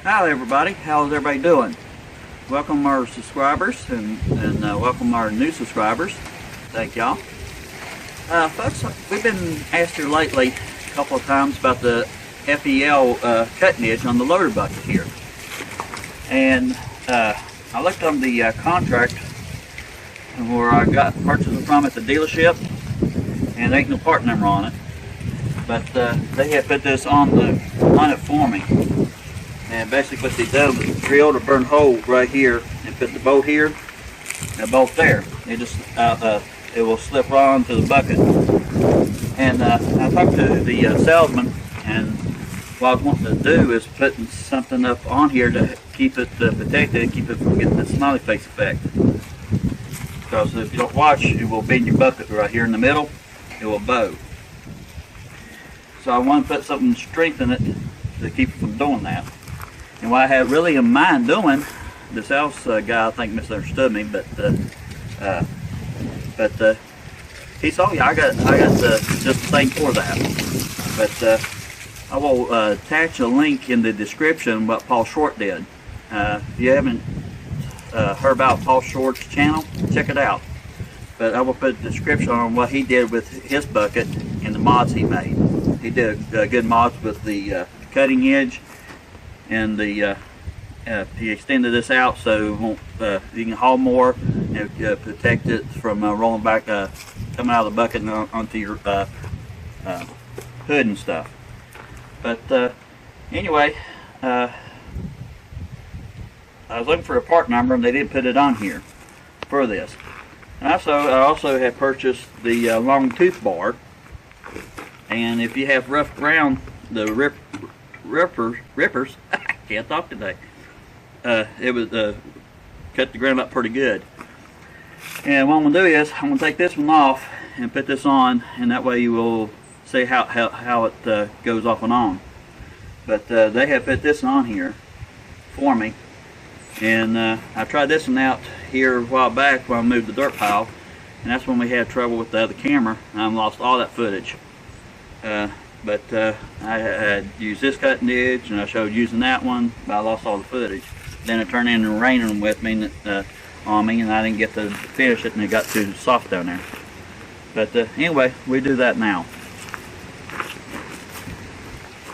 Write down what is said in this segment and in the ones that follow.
Hi everybody, how's everybody doing? Welcome our subscribers and welcome our new subscribers. Thank y'all. Folks, we've been asked here lately a couple of times about the FEL cutting edge on the loader bucket here. And I looked on the contract where I got purchased from at the dealership, and there ain't no part number on it. But they had put this on it for me. And basically what they done was drilled a burn hole right here and put the bolt here and a bolt there. It just it will slip right onto the bucket. And I talked to the salesman, and what I was wanting to do is putting something up on here to keep it protected, keep it from getting the smiley face effect. Because if you don't watch, it will bend your bucket right here in the middle. It will bow. So I want to put something to strengthen it to keep it from doing that. And what I had really in mind doing, the sales guy I think misunderstood me, but he saw I got just the thing for that. But I will attach a link in the description what Paul Short did. If you haven't heard about Paul Short's channel, check it out. But I will put a description on what he did with his bucket and the mods he made. He did good mods with the cutting edge, and the he extended this out so it won't, you can haul more and protect it from rolling back, coming out of the bucket and onto your hood and stuff. But anyway, I was looking for a part number and they didn't put it on here for this. And I also had purchased the long tooth bar, and if you have rough ground, the rippers, I can't talk today. It was cut the ground up pretty good. And what I'm gonna do is I'm gonna take this one off and put this on, and that way you will see how it goes off and on. But they have put this on here for me, and I tried this one out here a while back when I moved the dirt pile, and that's when we had trouble with the other camera, and I lost all that footage. But I had used this cutting edge, and I showed using that one, but I lost all the footage. Then it turned into raining with me on me, and I didn't get to finish it, and it got too soft down there. But anyway, we do that now.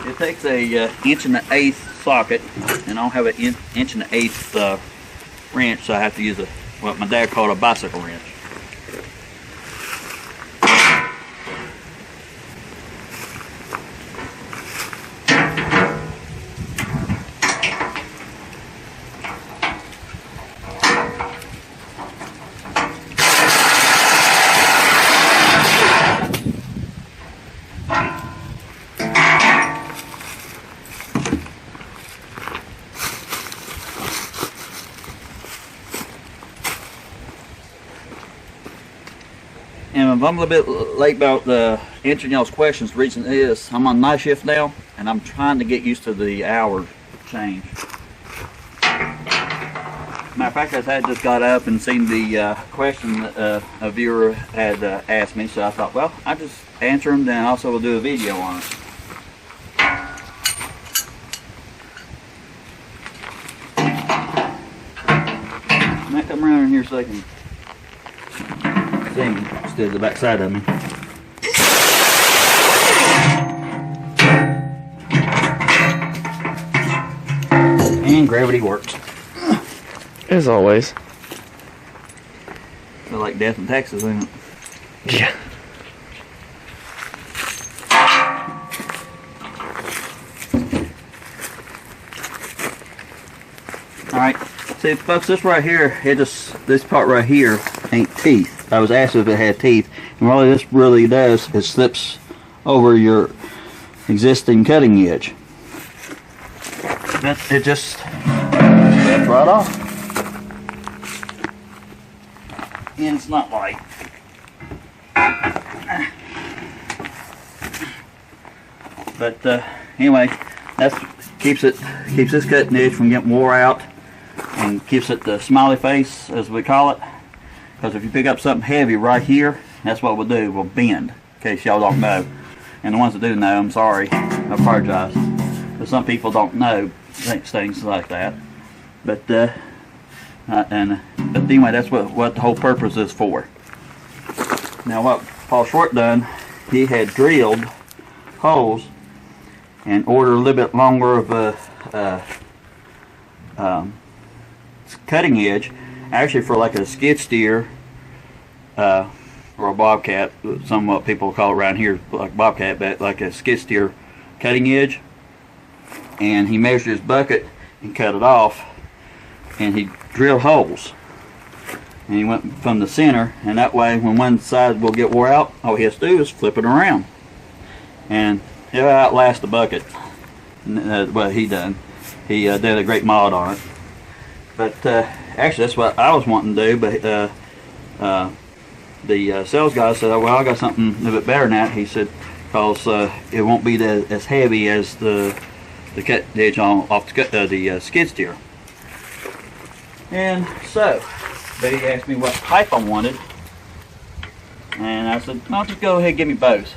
It takes a 1 1/8 socket, and I don't have an 1 1/8 wrench, so I have to use what my dad called a bicycle wrench. And if I'm a little bit late about answering y'all's questions, the reason is I'm on night shift now, and I'm trying to get used to the hour change. Matter of fact, I had just got up and seen the question that a viewer had asked me, so I thought, well, I'll just answer them, then also we'll do a video on it. I might come around in here so I can thing instead of the back side of me. And gravity works. As always. Feel like death in Texas, isn't it? Yeah. Alright. See folks, this right here, this part right here ain't teeth. I was asked if it had teeth, and all this really does is slips over your existing cutting edge. It just slips right off. And it's not like but anyway, that keeps this cutting edge from getting wore out, and keeps it the smiley face, as we call it. Because if you pick up something heavy right here, that's what we'll do. We'll bend, in case y'all don't know. And the ones that do know, I'm sorry. I apologize. but some people don't know things like that. But but anyway, that's what the whole purpose is for. Now, what Paul Short done, he had drilled holes and ordered a little bit longer of a cutting edge, actually for like a skid steer or a bobcat. Somewhat people call it around here like bobcat, but like a skid steer cutting edge. And he measured his bucket and cut it off, and he drilled holes. And he went from the center, and that way when one side will get wore out, all he has to do is flip it around, and it'll outlast the bucket. What he done, he did a great mod on it. But actually, that's what I was wanting to do. But the sales guy said, "Well, I got something a little bit better than that." He said, "Cause it won't be as heavy as the cut edge off the skid steer." And so Betty asked me what type I wanted, and I said, "I'll just go ahead and give me both,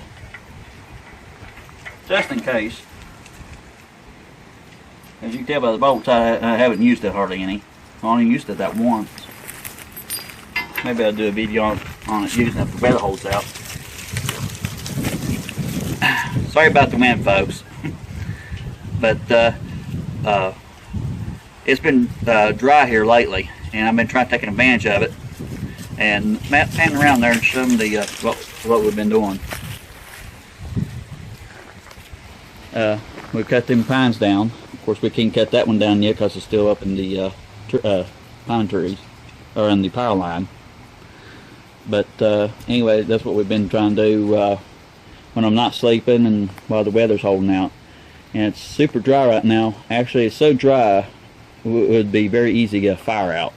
just in case." As you can tell by the bolts, I haven't used it hardly any. I only used it that once. Maybe I'll do a video on it using it for weather holes out. Sorry about the wind, folks. But it's been dry here lately, and I've been trying to take advantage of it. And Matt, pan around there and show them the what we've been doing. We've cut them pines down. Of course, we can't cut that one down yet because it's still up in the pine trees, or in the power line. But anyway, that's what we've been trying to do when I'm not sleeping and while the weather's holding out. And it's super dry right now. Actually, it's so dry it would be very easy to get a fire out.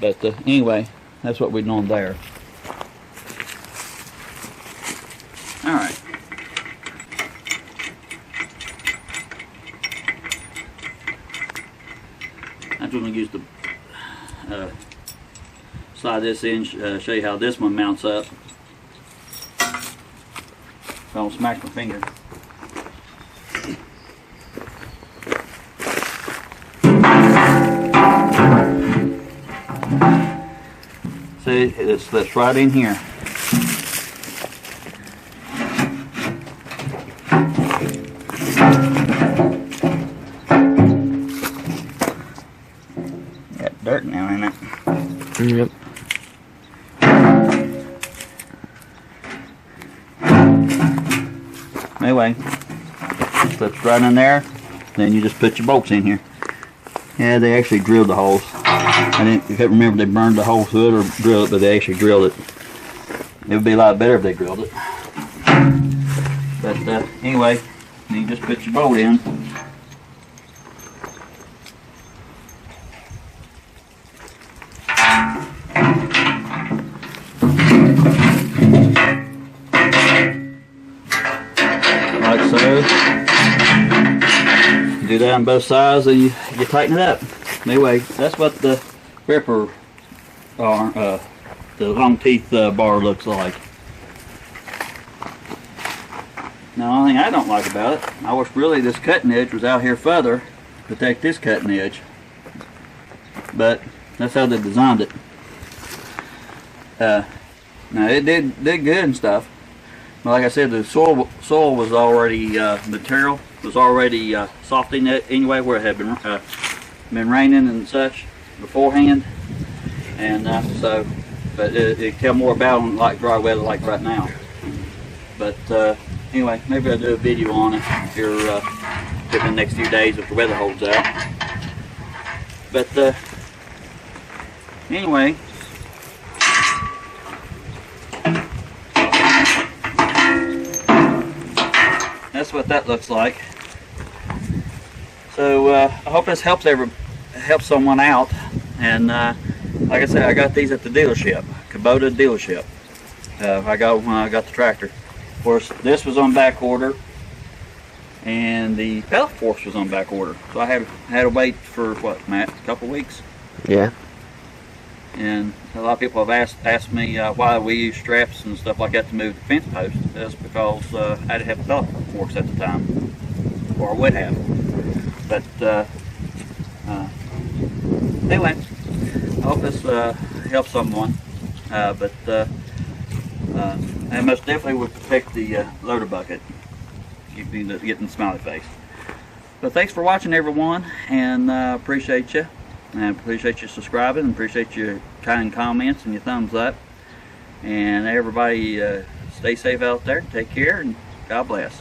But anyway, that's what we're doing there. All right. I'm just going to use the slide this in, show you how this one mounts up. Don't smack my finger. See, it slips right in here. Got dirt now in it. Yep. Anyway, slips right in there. Then you just put your bolts in here. Yeah, they actually drilled the holes. I couldn't remember if they burned the hole through it or drilled it, but they actually drilled it. It would be a lot better if they drilled it. But anyway, you just put your bolt in. Like so. You do that on both sides and you tighten it up. Anyway, that's what the ripper, the long teeth bar looks like. Now, the only thing I don't like about it, I wish really this cutting edge was out here further to protect this cutting edge. But that's how they designed it. Now it did good and stuff. But like I said, the soil was already material was already softening it anyway, where it had been raining and such beforehand, and so, but it tell more about it like dry weather like right now. But anyway, maybe I'll do a video on it here in the next few days if the weather holds out. But anyway, that's what that looks like. So I hope this helps someone out. And like I said, I got these at the dealership, Kubota dealership. I got when I got the tractor. Of course, this was on back order, and the pedal force was on back order. So I had to wait for what, Matt, a couple weeks? Yeah. And a lot of people have asked me why we use straps and stuff like that to move the fence post. That's because I didn't have a pedal force at the time. or would have. But anyway, I hope this helps someone. I most definitely would pick the loader bucket. You'd be getting the smiley face. But thanks for watching, everyone, and appreciate you. And appreciate you subscribing, and appreciate your kind comments and your thumbs up. And everybody stay safe out there. Take care, and God bless.